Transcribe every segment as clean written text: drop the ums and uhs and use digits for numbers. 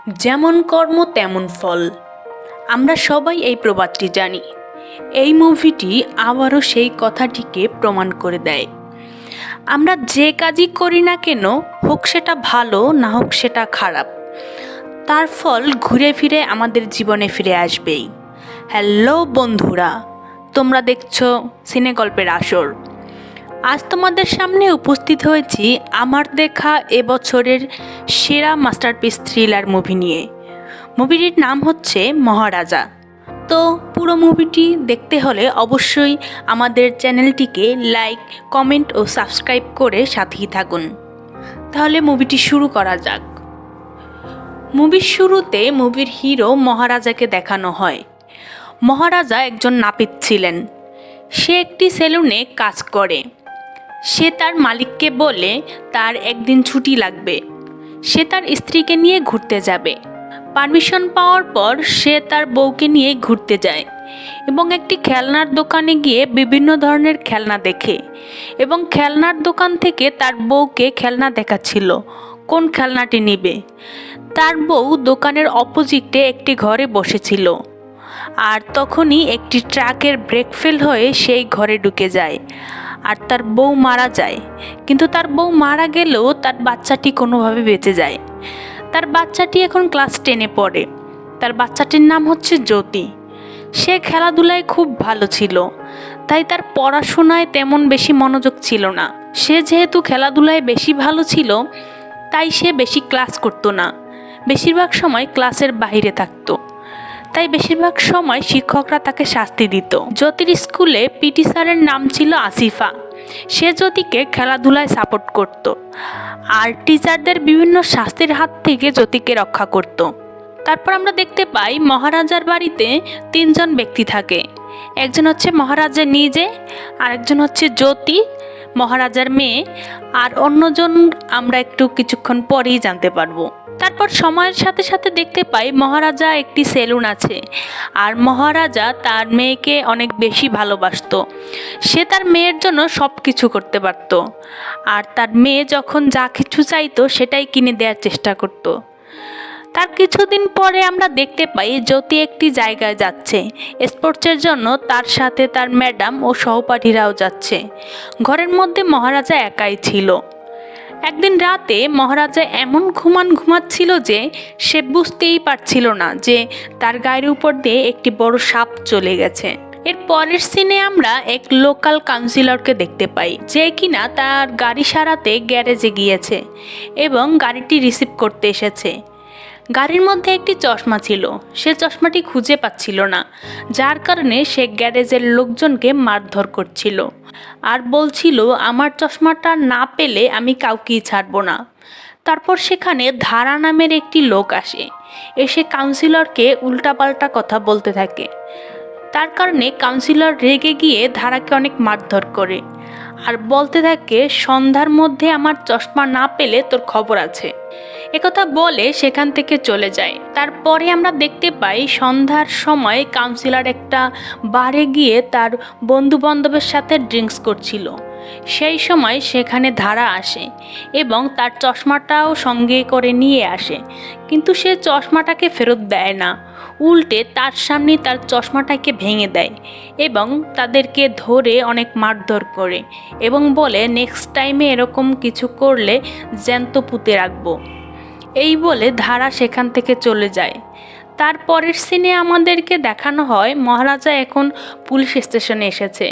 যেমন কর্ম তেমন ফল। আমরা সবাই এই প্রবাদটি জানি। এই মুভিটি আবারও সেই কথাটিকে প্রমাণ করে দেয়। আমরা যে কাজই করি না কেন, হোক সেটা ভালো না হোক সেটা খারাপ, তার ফল ঘুরে ফিরে আমাদের জীবনে ফিরে আসবেই। হ্যালো বন্ধুরা, তোমরা দেখছো সিনে গল্পের আসর। আজ তোমাদের সামনে উপস্থিত হয়েছি আমার দেখা এবছরের সেরা মাস্টারপিস থ্রিলার মুভি নিয়ে। মুভিটির নাম হচ্ছে মহারাজা। তো পুরো মুভিটি দেখতে হলে অবশ্যই আমাদের চ্যানেলটিকে লাইক, কমেন্ট ও সাবস্ক্রাইব করে সাথেই থাকুন। তাহলে মুভিটি শুরু করা যাক। মুভির শুরুতে মুভির হিরো মহারাজাকে দেখানো হয়। মহারাজা একজন নাপিত ছিলেন। সে একটি সেলুনে কাজ করে। সে তার মালিককে বলে তার একদিন ছুটি লাগবে। সে তার স্ত্রীকে নিয়ে ঘুরতে যাবে। পারমিশন পাওয়ার পর সে তার বউকে নিয়ে ঘুরতে যায় এবং একটি খেলনার দোকানে গিয়ে বিভিন্ন ধরনের খেলনা দেখে এবং খেলনার দোকান থেকে তার বউকে খেলনা দেখাচ্ছিল কোন খেলনাটি নিবে। তার বউ দোকানের অপোজিটে একটি ঘরে বসেছিল। আর তখনই একটি ট্রাকের ব্রেক ফেল হয়ে সেই ঘরে ঢুকে যায় আর তার বউ মারা যায়। কিন্তু তার বউ মারা গেলেও তার বাচ্চাটি কোনোভাবে বেঁচে যায়। তার বাচ্চাটি এখন ক্লাস 10-এ পড়ে। তার বাচ্চাটির নাম হচ্ছে জ্যোতি। সে খেলাধুলায় খুব ভালো ছিল, তাই তার পড়াশোনায় তেমন বেশি মনোযোগ ছিল না। সে যেহেতু খেলাধুলায় বেশি ভালো ছিল, তাই সে বেশি ক্লাস করতো না। বেশিরভাগ সময় ক্লাসের বাইরে থাকতো। তাই বেশিরভাগ সময় শিক্ষকরা তাকে শাস্তি দিত। জ্যোতির স্কুলে পিটি স্যারের নাম ছিল আসিফা। সে জ্যোতিকে খেলাধুলায় সাপোর্ট করত আর টিচারদের বিভিন্ন শাস্তির হাত থেকে জ্যোতিকে রক্ষা করত। তারপর আমরা দেখতে পাই মহারাজার বাড়িতে 3জন ব্যক্তি থাকে। একজন হচ্ছে মহারাজা নিজে, আরেকজন হচ্ছে জ্যোতি মহারাজার মেয়ে, আর অন্যজন আমরা একটু কিছুক্ষণ পরেই জানতে পারবো। তারপর সময়ের সাথে সাথে দেখতে পাই মহারাজা একটি সেলুন আছে আর মহারাজা তার মেয়েকে অনেক বেশি ভালোবাসতো। সে তার মেয়ের জন্য সব কিছু করতে পারত আর তার মেয়ে যখন যা কিছু চাইতো সেটাই কিনে দেওয়ার চেষ্টা করত। তার কিছুদিন পরে আমরা দেখতে পাই জ্যোতি একটি জায়গায় যাচ্ছে স্পোর্টসের জন্য। তার সাথে তার ম্যাডাম ও সহপাঠীরাও যাচ্ছে। ঘরের মধ্যে মহারাজা একাই ছিল। একদিন রাতে মহারাজা এমন ঘুমাচ্ছিল যে সে বুঝতেই পারছিল না যে তার গায়ের উপর দিয়ে একটি বড় সাপ চলে গেছে। এর পরের সিনে আমরা এক লোকাল কাউন্সিলরকে দেখতে পাই, যে কিনা তার গাড়ি সারাতে গ্যারেজে গিয়েছে এবং গাড়িটি রিসিভ করতে এসেছে। গাড়ির মধ্যে একটি চশমা ছিল। সে চশমাটি খুঁজে পাচ্ছিল না, যার কারণে সে গ্যারেজের লোকজনকে মারধর করছিল আর বলছিল আমার চশমাটা না পেলে আমি কাউকেই ছাড়বো না। তারপর সেখানে ধারা নামের একটি লোক আসে, এসে কাউন্সিলরকে উল্টাপাল্টা কথা বলতে থাকে। তার কারণে কাউন্সিলর রেগে গিয়ে ধারাকে অনেক মারধর করে আর বলতে থাকে সন্ধ্যার মধ্যে আমার চশমা না পেলে তোর খবর আছে। একথা বলে সেখান থেকে চলে যায়। তারপরে আমরা দেখতে পাই সন্ধ্যার সময় কাউন্সিলর একটা বারে গিয়ে তার বন্ধু বান্ধবের সাথে ড্রিঙ্কস করছিল। সেই সময় সেখানে ধারা আসে এবং তার চশমাটাও সঙ্গে করে নিয়ে আসে, কিন্তু সে চশমাটাকে ফেরত দেয় না, উল্টে তার সামনে তার চশমাটাকে ভেঙে দেয় এবং তাদেরকে ধরে অনেক মারধর করে এবং বলে নেক্সট টাইমে এরকম কিছু করলে জ্যান্ত পুঁতে রাখবো। এই বলে ধারা সেখান থেকে চলে যায়। তারপরের সিনে আমাদেরকে দেখানো হয় মহারাজা এখন পুলিশ স্টেশনে এসেছে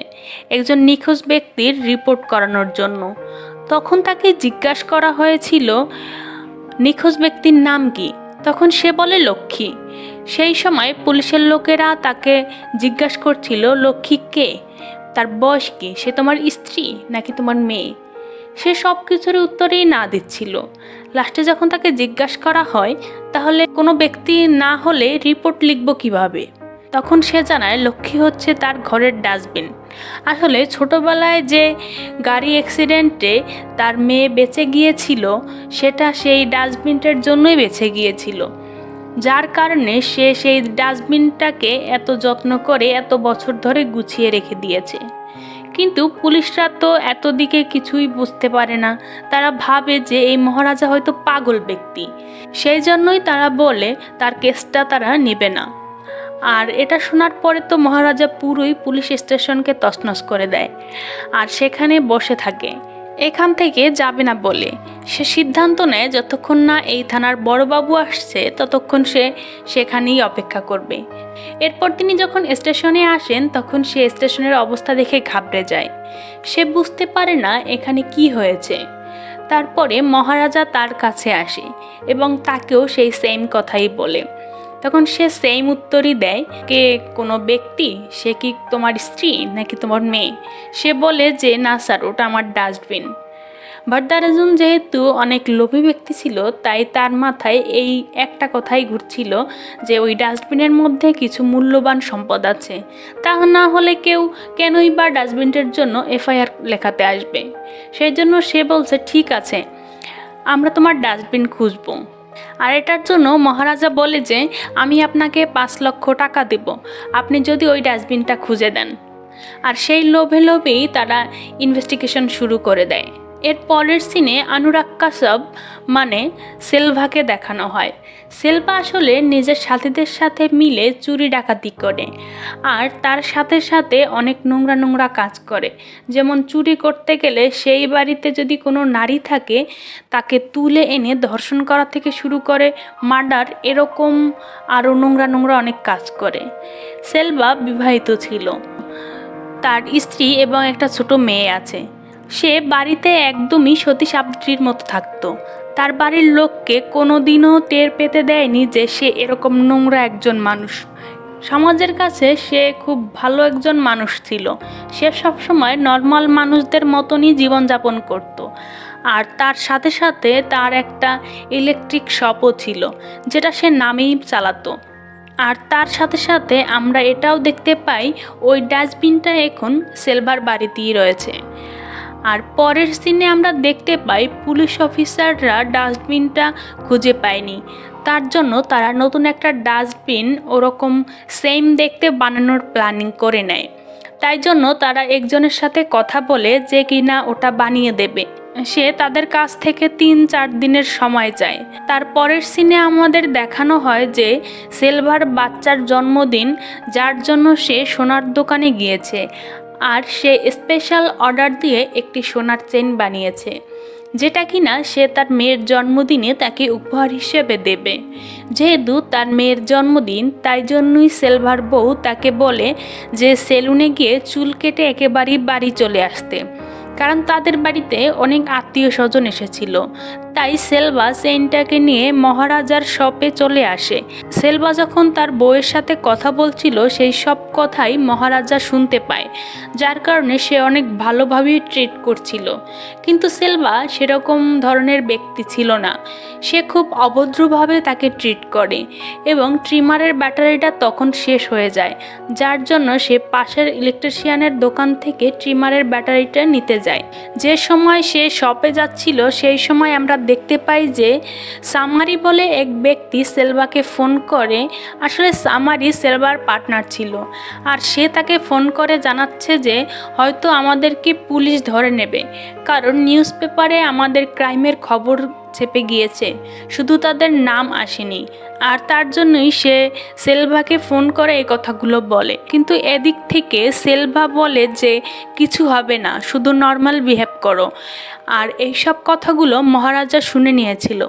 একজন নিখোঁজ ব্যক্তির রিপোর্ট করানোর জন্য। তখন তাকে জিজ্ঞাসা করা হয়েছিল নিখোঁজ ব্যক্তির নাম কি। তখন সে বলে লক্ষ্মী। সেই সময় পুলিশের লোকেরা তাকে জিজ্ঞাসা করছিল লক্ষ্মী কে, তার বয়স কি, সে তোমার স্ত্রী নাকি তোমার মেয়ে। সে সব কিছুর উত্তরেই না দিচ্ছিল। লাস্টে যখন তাকে জিজ্ঞাসা করা হয় তাহলে কোনো ব্যক্তি না হলে রিপোর্ট লিখব কিভাবে, তখন সে জানায় লক্ষ্মী হচ্ছে তার ঘরের ডাস্টবিন। আসলে ছোটোবেলায় যে গাড়ি অ্যাক্সিডেন্টে তার মেয়ে বেঁচে গিয়েছিল সেটা সেই ডাস্টবিনটার জন্যই বেঁচে গিয়েছিল, যার কারণে সে সেই ডাস্টবিনটাকে এত যত্ন করে এত বছর ধরে গুছিয়ে রেখে দিয়েছে। কিন্তু পুলিশরা তো এত দিকে কিছুই বুঝতে পারে না। তারা ভাবে যে এই মহারাজা হয়তো পাগল ব্যক্তি, সেই জন্যই তারা বলে তার কেসটা তারা নেবে না। আর এটা শোনার পরে তো মহারাজা পুরোই পুলিশ স্টেশনকে তছনছ করে দেয় আর সেখানে বসে থাকে, এখান থেকে যাবে না বলে। সে সিদ্ধান্ত নেয় যতক্ষণ না এই থানার বড়বাবু আসছে ততক্ষণ সে সেখানেই অপেক্ষা করবে। এরপর তিনি যখন স্টেশনে আসেন তখন সে স্টেশনের অবস্থা দেখে ঘাবড়ে যায়। সে বুঝতে পারে না এখানে কি হয়েছে। তারপরে মহারাজা তার কাছে আসে এবং তাকেও সেই সেম কথাই বলে। তখন সে সেম উত্তরই দেয়, কে কোনো ব্যক্তি, সে কি তোমার স্ত্রী নাকি তোমার মেয়ে? সে বলে যে না স্যার, ওটা আমার ডাস্টবিন। ভারদারাজন যেহেতু অনেক লোভী ব্যক্তি ছিল, তাই তার মাথায় এই একটা কথাই ঘুরছিল যে ওই ডাস্টবিনের মধ্যে কিছু মূল্যবান সম্পদ আছে, তা না হলে কেনই বা ডাস্টবিনটার জন্য এফআইআর লেখাতে আসবে। সেই জন্য সে বলছে ঠিক আছে, আমরা তোমার ডাস্টবিন খুঁজবো। আর এটার জন্য মহারাজা বলে যে আমি আপনাকে 5 লক্ষ টাকা দেব আপনি যদি ওই ডাস্টবিনটা খুঁজে দেন। আর সেই লোভেই তারা ইনভেস্টিগেশন শুরু করে দেয়। এর পরের সিনে অনুরাগ কাশ্যপ মানে সেলভাকে দেখানো হয়। সেলভা আসলে নিজের সাথীদের সাথে মিলে চুরি ডাকাতি করে আর তার সাথে সাথে অনেক নোংরা কাজ করে। যেমন চুরি করতে গেলে সেই বাড়িতে যদি কোনো নারী থাকে তাকে তুলে এনে ধর্ষণ করা থেকে শুরু করে মার্ডার, এরকম আরও নোংরা অনেক কাজ করে। সেলভা বিবাহিত ছিল, তার স্ত্রী এবং একটা ছোট মেয়ে আছে। সে বাড়িতে একদমই সতী সাবিত্রীর মতো থাকতো। তার বাড়ির লোককে কোনোদিনও টের পেতে দেয়নি যে সে এরকম নোংরা একজন মানুষ। সমাজের কাছে সে খুব ভালো একজন মানুষ ছিল। সে সবসময় নর্মাল মানুষদের মতনই জীবনযাপন করত। আর তার সাথে সাথে তার একটা ইলেকট্রিক শপও ছিল, যেটা সে নামেই চালাতো। আর তার সাথে সাথে আমরা এটাও দেখতে পাই ওই ডাস্টবিনটা এখন সেলভার বাড়িতেই রয়েছে। আর পরের সিনে আমরা দেখতে পাই পুলিশ অফিসাররা ডাস্টবিনটা খুঁজে পায়নি, তার জন্য তারা নতুন একটা ডাস্টবিন ওরকম সেম দেখতে বানানোর প্ল্যানিং করে নেয়। তাই জন্য তারা একজনের সাথে কথা বলে যে কিনা ওটা বানিয়ে দেবে। সে তাদের কাছ থেকে 3-4 দিনের সময় চায়। তারপরের সিনে আমাদের দেখানো হয় যে সেলভার বাচ্চার জন্মদিন, যার জন্য সে সোনার দোকানে গিয়েছে আর সে স্পেশাল অর্ডার দিয়ে একটি সোনার চেন বানিয়েছে, যেটা কিনা সে তার মেয়ের জন্মদিনে তাকে উপহার হিসেবে দেবে। যেহেতু তার মেয়ের জন্মদিন, তাই জন্যই সেলভার বউ তাকে বলে যে সেলুনে গিয়ে চুল কেটে একেবারেই বাড়ি চলে আসতে, কারণ তাদের বাড়িতে অনেক আত্মীয় স্বজন এসেছিল। তাই সেলভা চেইনটাকে নিয়ে মহারাজার শপে চলে আসে। সেলভা যখন তার বউয়ের সাথে কথা বলছিল সেই সব কথাই মহারাজা শুনতে পায়, যার কারণে সে অনেক ভালোভাবেই ট্রিট করছিল। কিন্তু সেলভা সেরকম ধরনের ব্যক্তি ছিল না, সে খুব অভদ্রভাবে তাকে ট্রিট করে এবং ট্রিমারের ব্যাটারিটা তখন শেষ হয়ে যায়, যার জন্য সে পাশের ইলেকট্রিশিয়ানের দোকান থেকে ট্রিমারের ব্যাটারিটা নিতে যায়। যে সময় সে শপে যাচ্ছিল সেই সময় আমরা দেখতে পাই যে সামারি বলে এক ব্যক্তি সেলভাকে ফোন করে। আসলে সামারি সেলভার পার্টনার ছিল আর সে তাকে ফোন করে জানাচ্ছে যে হয়তো আমাদেরকে পুলিশ ধরে নেবে, কারণ নিউজ পেপারে আমাদের ক্রাইমের খবর চেপে গিয়েছে, শুধু তাদের নাম আসেনি। আর তার জন্যই সে সেলভাকে ফোন করে এই কথাগুলো বলে। কিন্তু এদিক থেকে সেলভা বলে যে কিছু হবে না, শুধু নর্মাল বিহেভ করো। আর এইসব কথাগুলো মহারাজা শুনে নিয়েছিল,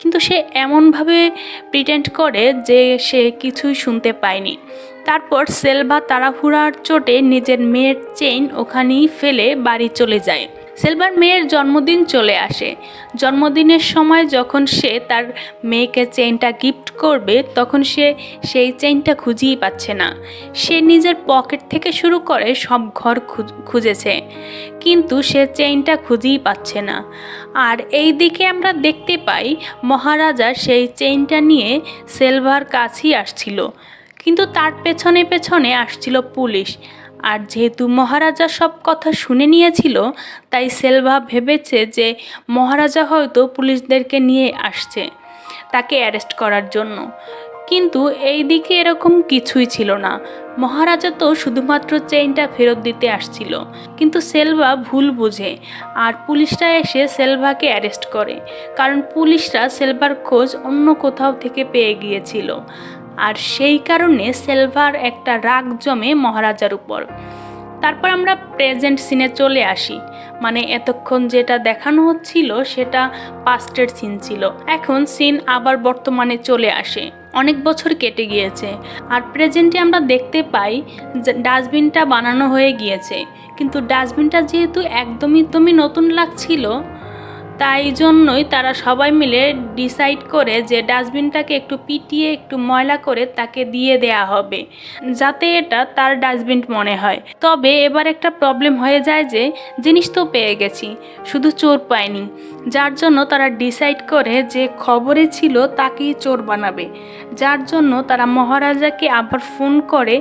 কিন্তু সে এমনভাবে প্রিটেন্ড করে যে সে কিছুই শুনতে পায়নি। তারপর সেলভা তাড়াহুড়ার চোটে নিজের মেয়ের চেইন ওখানেই ফেলে বাড়ি চলে যায়। সেলভার মেয়ের জন্মদিন চলে আসে। জন্মদিনের সময় যখন সে তার মেয়েকে চেইনটা গিফট করবে তখন সে সেই চেইনটা খুঁজেই পাচ্ছে না। সে নিজের পকেট থেকে শুরু করে সব ঘর খুঁজেছে, কিন্তু সে চেইনটা খুঁজেই পাচ্ছে না। আর এই দিকে আমরা দেখতে পাই মহারাজা সেই চেইনটা নিয়ে সেলভার কাছেই আসছিল, কিন্তু তার পেছনে পেছনে আসছিল পুলিশ। আর যেহেতু মহারাজা সব কথা শুনে নিয়েছিল, তাই সেলভা ভেবেছে যে মহারাজা হয়তো পুলিশদেরকে নিয়ে আসছে তাকে অ্যারেস্ট করার জন্য। কিন্তু এই দিকে এরকম কিছুই ছিল না। মহারাজা তো শুধুমাত্র চেইনটা ফেরত দিতে আসছিল, কিন্তু সেলভা ভুল বুঝে আর পুলিশরা এসে সেলভাকে অ্যারেস্ট করে, কারণ পুলিশরা সেলভার খোঁজ অন্য কোথাও থেকে পেয়ে গিয়েছিল। আর সেই কারণে সেলভার একটা রাগ জমে মহারাজার উপর। তারপর আমরা প্রেজেন্ট সিনে চলে আসি, মানে এতক্ষণ যেটা দেখানো হচ্ছিল সেটা পাস্টের সিন ছিল, এখন সিন আবার বর্তমানে চলে আসে। অনেক বছর কেটে গিয়েছে আর প্রেজেন্টে আমরা দেখতে পাই যে ডাস্টবিনটা বানানো হয়ে গিয়েছে, কিন্তু ডাস্টবিনটা যেহেতু একদমই নতুন লাগছিল, তাই জন্যই তারা সবাই মিলে ডিসাইড করে যে ডাস্টবিনটাকে একটু পিটিয়ে একটু ময়লা করে তাকে দিয়ে দেয়া হবে, যাতে এটা তার ডাস্টবিন মনে হয়। তবে এবার একটা প্রবলেম হয়ে যায় যে জিনিস তো পেয়ে গেছি, শুধু চোর পায়নি, যার জন্য তারা ডিসাইড করে যে খবরে ছিল তাকেই চোর বানাবে। যার জন্য তারা মহারাজাকে আবার ফোন করে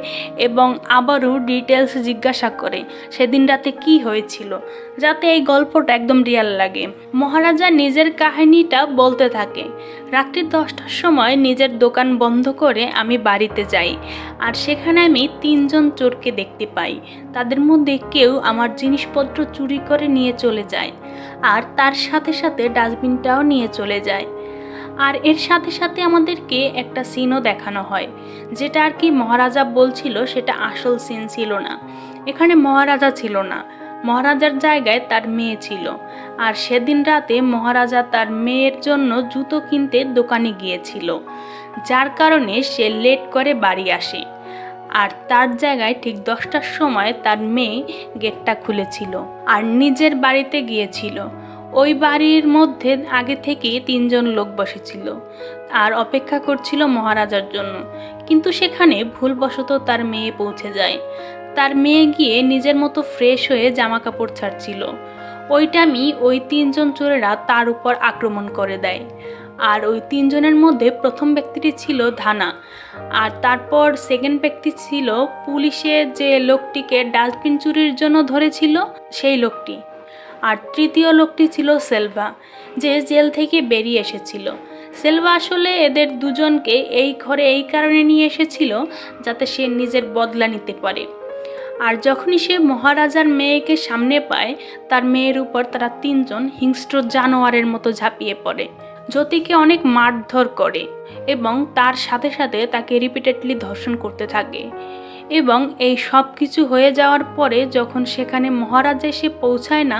এবং আবারও ডিটেলস জিজ্ঞাসা করে সেদিন রাতে কি হয়েছিল, যাতে এই গল্পটা একদম রিয়াল লাগে। মহারাজা নিজের কাহিনীটা বলতে থাকে। রাত্রি 10টার সময় নিজের দোকান বন্ধ করে আমি বাড়িতে যাই, আর সেখানে আমি 3জন চোরকে দেখতে পাই। তাদের মধ্যে কেউ আমার জিনিসপত্র চুরি করে নিয়ে চলে যায়, আর তার সাথে সাথে ডাস্টবিনটাও নিয়ে চলে যায়। আর এর সাথে সাথে আমাদেরকে একটা সিনও দেখানো হয়, যেটা আর কি মহারাজা বলছিল সেটা আসল সিন ছিল না। এখানে মহারাজা ছিল না, মহারাজার জায়গায় তার মেয়ে ছিল। আর সেদিন রাতে মহারাজা তার মেয়ের জন্য জুতো কিনতে দোকানে গিয়েছিল, যার কারণে সে লেট করে বাড়ি আসে। আর তার জায়গায় ঠিক 10টার সময় তার মেয়ে গেটটা খুলেছিল আর নিজের বাড়িতে গিয়েছিল। ওই বাড়ির মধ্যে আগে থেকে 3জন লোক বসেছিল আর অপেক্ষা করছিল মহারাজার জন্য, কিন্তু সেখানে ভুলবশত তার মেয়ে পৌঁছে যায়। তার মেয়ে গিয়ে নিজের মতো ফ্রেশ হয়ে জামা কাপড় ছাড়ছিল, ওই টাইমই ওই 3জন চোরেরা তার উপর আক্রমণ করে দেয়। আর ওই 3জনের মধ্যে প্রথম ব্যক্তিটি ছিল ধানা, আর তারপর সেকেন্ড ব্যক্তি ছিল পুলিশে যে লোকটিকে ডাস্টবিন চুরির জন্য ধরেছিল সেই লোকটি, আর তৃতীয় লোকটি ছিল সেলভা, যে জেল থেকে বেরিয়ে এসেছিল। সেলভা আসলে এদের দুজনকে এই ঘরে এই কারণে নিয়ে এসেছিল যাতে সে নিজের বদলা নিতে পারে। আর যখনই সে মহারাজার মেয়েকে সামনে পায়, তার মেয়ের উপর তারা 3জন হিংস্র জানোয়ারের মতো ঝাঁপিয়ে পড়ে। জ্যোতিকে অনেক মারধর করে এবং তার সাথে সাথে তাকে রিপিটেডলি ধর্ষণ করতে থাকে। এবং এই সব কিছু হয়ে যাওয়ার পরে যখন সেখানে মহারাজা এসে পৌঁছায় না,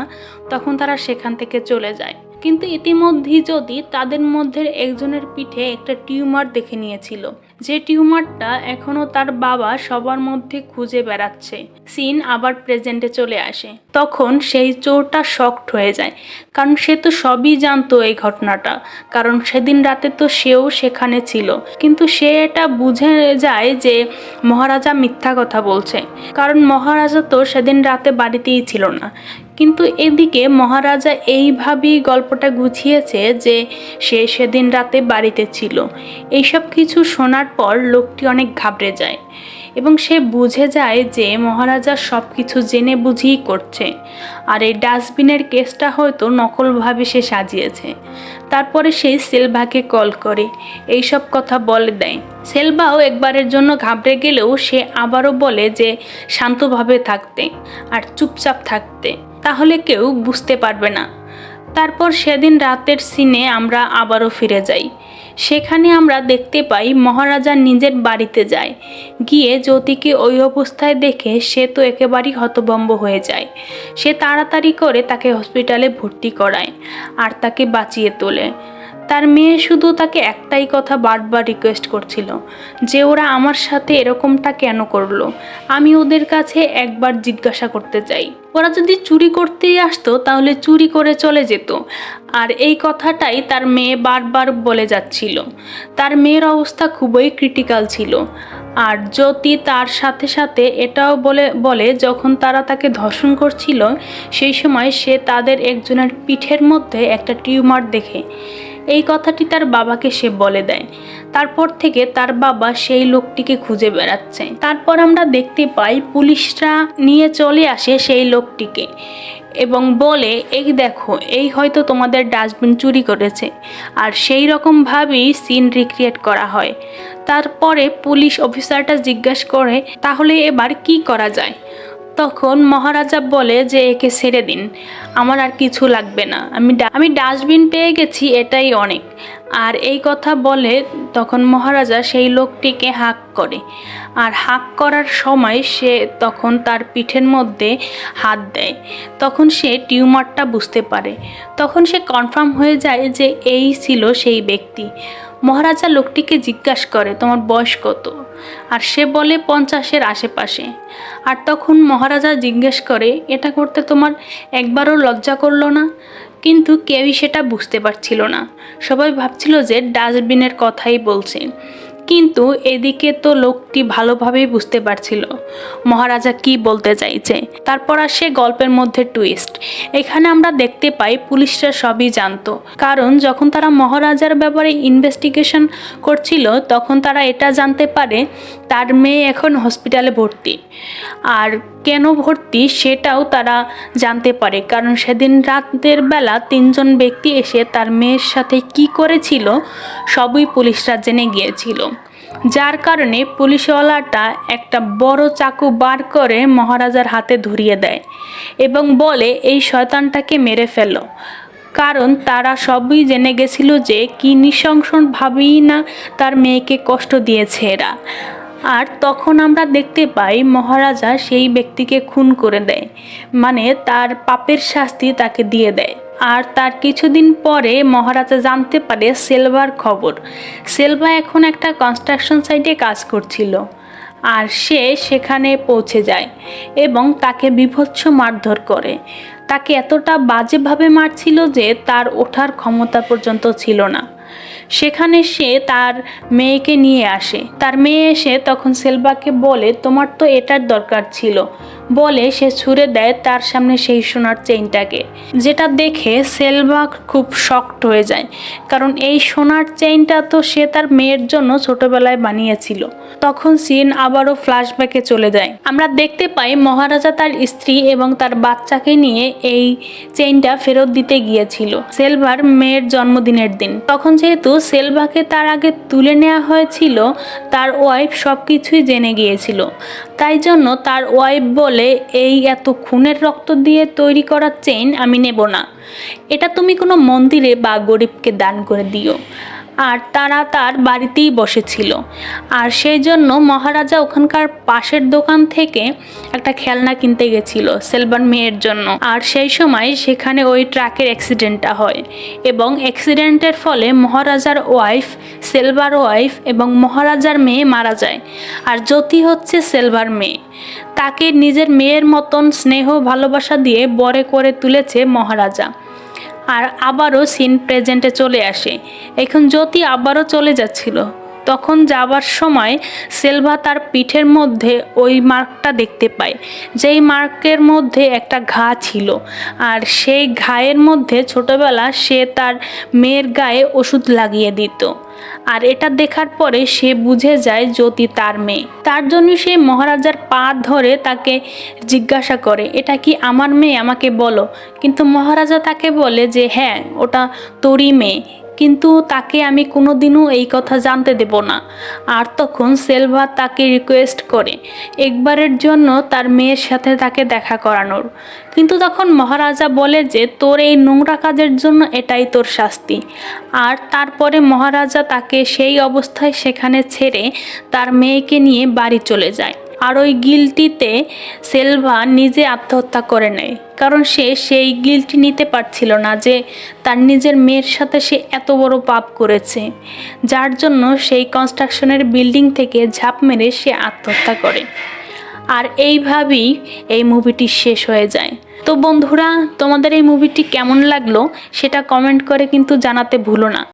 তখন তারা সেখান থেকে চলে যায়। কিন্তু ইতিমধ্যেই জ্যোতি তাদের মধ্যে একজনের পিঠে একটা টিউমার দেখে নিয়েছিল, যে টিউমারটা এখনও তার বাবা সবার মধ্যে খুঁজে বেড়াচ্ছে। সিন আবার প্রেজেন্টে চলে আসে, তখন সেই চোরটা শকড হয়ে যায়, কারণ সে তো সবই জানতো এই ঘটনাটা, কারণ সেদিন রাতে তো সেও সেখানে ছিল। কিন্তু সে এটা বুঝে যায় যে মহারাজা মিথ্যা কথা বলছে, কারণ মহারাজা তো সেদিন রাতে বাড়িতেই ছিল না। কিন্তু এদিকে মহারাজা এইভাবেই গল্পটা গুছিয়েছে যে সে সেদিন রাতে বাড়িতে ছিল। এইসব কিছু শোনার পর লোকটি অনেক ঘাবড়ে যায় এবং সে বুঝে যায় যে মহারাজা সব কিছু জেনে বুঝেই করছে, আর এই ডাস্টবিনের কেসটা হয়তো নকলভাবে সে সাজিয়েছে। তারপরে সেই সেলভাকে কল করে এইসব কথা বলে দেয়। সেলভাও একবারের জন্য ঘাবড়ে গেলেও সে আবারও বলে যে শান্তভাবে থাকতে আর চুপচাপ থাকতে, তাহলে কেউ বুঝতে পারবে না। তারপর সেদিন রাতের সিনে আমরা আবারও ফিরে যাই। সেখানে আমরা দেখতে পাই মহারাজা নিজের বাড়িতে যায়, গিয়ে জ্যোতিকে ওই অবস্থায় দেখে সে তো একেবারেই হতভম্ব হয়ে যায়। সে তাড়াতাড়ি করে তাকে হসপিটালে ভর্তি করায় আর তাকে বাঁচিয়ে তোলে। তার মেয়ে শুধু তাকে একটাই কথা বারবার রিকোয়েস্ট করছিল যে ওরা আমার সাথে এরকমটা কেন করলো, আমি ওদের কাছে একবার জিজ্ঞাসা করতে চাই। ওরা যদি চুরি করতেই আসতো তাহলে চুরি করে চলে যেত। আর এই কথাটাই তার মেয়ে বারবার বলে যাচ্ছিল। তার মেয়ের অবস্থা খুবই ক্রিটিক্যাল ছিল। আর জ্যোতি তার সাথে সাথে এটাও বলে যখন তারা তাকে ধর্ষণ করছিল সেই সময় সে তাদের একজনের পিঠের মধ্যে একটা টিউমার দেখে। এই কথাটি তার বাবাকে সে বলে দেয়। তারপর থেকে তার বাবা সেই লোকটিকে খুঁজে বেড়াচ্ছে। তারপর আমরা দেখতে পাই পুলিশরা নিয়ে চলে আসে সেই লোকটিকে এবং বলে এই দেখো, এই হয়তো তোমাদের ডাস্টবিন চুরি করেছে। আর সেই রকমভাবেই সিন রিক্রিয়েট করা হয়। তারপরে পুলিশ অফিসারটা জিজ্ঞাসা করে, তাহলে এবার কি করা যায়? তখন মহারাজা বলে যে একে ছেড়ে দিন, আমার আর কিছু লাগবে না, আমি ডাস্টবিন পেয়ে গেছি, এটাই অনেক। আর এই কথা বলে তখন মহারাজা সেই লোকটিকে হাঁক করে, আর হাঁক করার সময় সে তখন তার পিঠের মধ্যে হাত দেয়। তখন সে টিউমারটা বুঝতে পারে, তখন সে কনফার্ম হয়ে যায় যে এই ছিল সেই ব্যক্তি। মহারাজা লোকটিকে জিজ্ঞাসা করে, তোমার বয়স কত? আর সে বলে 50-এর আশেপাশে। আর তখন মহারাজা জিজ্ঞেস করে, এটা করতে তোমার একবারও লজ্জা করলো না? কিন্তু কেউই সেটা বুঝতে পারছিল না, সবাই ভাবছিল যে ডাস্টবিনের কথাই বলছে। কিন্তু এদিকে তো লোকটি ভালোভাবেই বুঝতে পারছিল মহারাজা কি বলতে চাইছে। তারপর আসে গল্পের মধ্যে টুইস্ট। এখানে আমরা দেখতে পাই পুলিশরা সবই জানতো, কারণ যখন তারা মহারাজার ব্যাপারে ইনভেস্টিগেশন করছিল তখন তারা এটা জানতে পারে তার মেয়ে এখন হসপিটালে ভর্তি। আর কেন ভর্তি সেটাও তারা জানতে পারে, কারণ সেদিন রাতের বেলা 3জন ব্যক্তি এসে তার মেয়ের সাথে কি করেছিল সবই পুলিশরা জেনে গিয়েছিল। যার কারণে পুলিশওয়ালাটা একটা বড় চাকু বার করে মহারাজার হাতে ধরিয়ে দেয় এবং বলে, এই শয়তানটাকে মেরে ফেলো। কারণ তারা সবই জেনে গেছিল যে কি নৃশংসভাবেই না তার মেয়েকে কষ্ট দিয়েছে এরা। আর তখন আমরা দেখতে পাই মহারাজা সেই ব্যক্তিকে খুন করে দেয়, মানে তার পাপের শাস্তি তাকে দিয়ে দেয়। আর তার কিছুদিন পরে মহারাজা জানতে পারে সেলভার খবর। সেলভা এখন একটা কনস্ট্রাকশন সাইটে কাজ করছিল, আর সে সেখানে পৌঁছে যায় এবং তাকে বীভৎস মারধর করে। তাকে এতটা বাজেভাবে মারছিল যে তার ওঠার ক্ষমতা পর্যন্ত ছিল না। সেখানে সে তার মেয়েকে নিয়ে আসে। তার মেয়ে এসে তখন সেলভাকে বলে, তোমার তো এটার দরকার ছিল, বলে সে ছুঁড়ে দেয় তার সামনে সেই সোনার চেইনটাকে, যেটা দেখে সেলভা খুব শকড হয়ে যায়, কারণ এই সোনার চেইনটা তো সে তার মেয়ের জন্য ছোটবেলায় বানিয়েছিল। তখন সিন আবারও ফ্ল্যাশব্যাকে চলে যায়। আমরা দেখতে পাই মহারাজা তার স্ত্রী এবং তার বাচ্চাকে নিয়ে এই চেইনটা ফেরত দিতে গিয়েছিল সেলভার মেয়ের জন্মদিনের দিন। তখন যেহেতু সেলভাকে তার আগে তুলে নেওয়া হয়েছিল, তার ওয়াইফ সব কিছুই জেনে গিয়েছিল। তাই জন্য তার ওয়াইফ বলে, এই এত খুনের রক্ত দিয়ে তৈরি করা চেইন আমি নেব না, এটা তুমি কোনো মন্দিরে বা গরিবকে দান করে দিও। আর তারা তার বাড়িতেই বসেছিল, আর সেই জন্য মহারাজা ওখানকার পাশের দোকান থেকে একটা খেলনা কিনতে গেছিল সেলভার মেয়ের জন্য। আর সেই সময় সেখানে ওই ট্রাকের অ্যাক্সিডেন্টটা হয় এবং অ্যাক্সিডেন্টের ফলে মহারাজার ওয়াইফ, সেলভার ওয়াইফ এবং মহারাজার মেয়ে মারা যায়। আর জ্যোতি হচ্ছে সেলভার মেয়ে, তাকে নিজের মেয়ের মতন স্নেহ ভালোবাসা দিয়ে বড় করে তুলেছে মহারাজা। আর আবারও সিন প্রেজেন্টে চলে আসে। এখন জ্যোতি আবারও চলে যাচ্ছিল, তখন যাবার সময় সেলভা তার পিঠের মধ্যে ওই মার্কটা দেখতে পায়, যেই মার্কের মধ্যে একটা ঘা ছিল। আর সেই ঘায়ের মধ্যে ছোটবেলা সে তার মেয়ের গায়ে ওষুধ লাগিয়ে দিত। আর এটা দেখার পরে সে বুঝে যায় জ্যোতি তার মেয়ে। তার জন্য সে মহারাজার পা ধরে তাকে জিজ্ঞাসা করে, এটা কি আমার মেয়ে, আমাকে বলো। কিন্তু মহারাজা তাকে বলে যে হ্যাঁ, ওটা তোরই মেয়ে, কিন্তু তাকে আমি কোনোদিনও এই কথা জানতে দেব না। আর তখন সেলভা তাকে রিকোয়েস্ট করে একবারের জন্য তার মেয়ের সাথে তাকে দেখা করানোর। কিন্তু তখন মহারাজা বলে যে তোর এই নোংরা কাজের জন্য এটাই তোর শাস্তি। আর তারপরে মহারাজা তাকে সেই অবস্থায় সেখানে ছেড়ে তার মেয়েকে নিয়ে বাড়ি চলে যায়। আর ওই গিল্টিতে সেলভা নিজে আত্মহত্যা করে নেয়, কারণ সে সেই গিল্টি নিতে পারছিল না যে তার নিজের মেয়ের সাথে সে এত বড় পাপ করেছে, যার জন্য সেই কনস্ট্রাকশনের বিল্ডিং থেকে ঝাঁপ মেরে সে আত্মহত্যা করে। আর এইভাবেই এই মুভিটি শেষ হয়ে যায়। তো বন্ধুরা, তোমাদের এই মুভিটি কেমন লাগলো সেটা কমেন্ট করে কিন্তু জানাতে ভুলো না।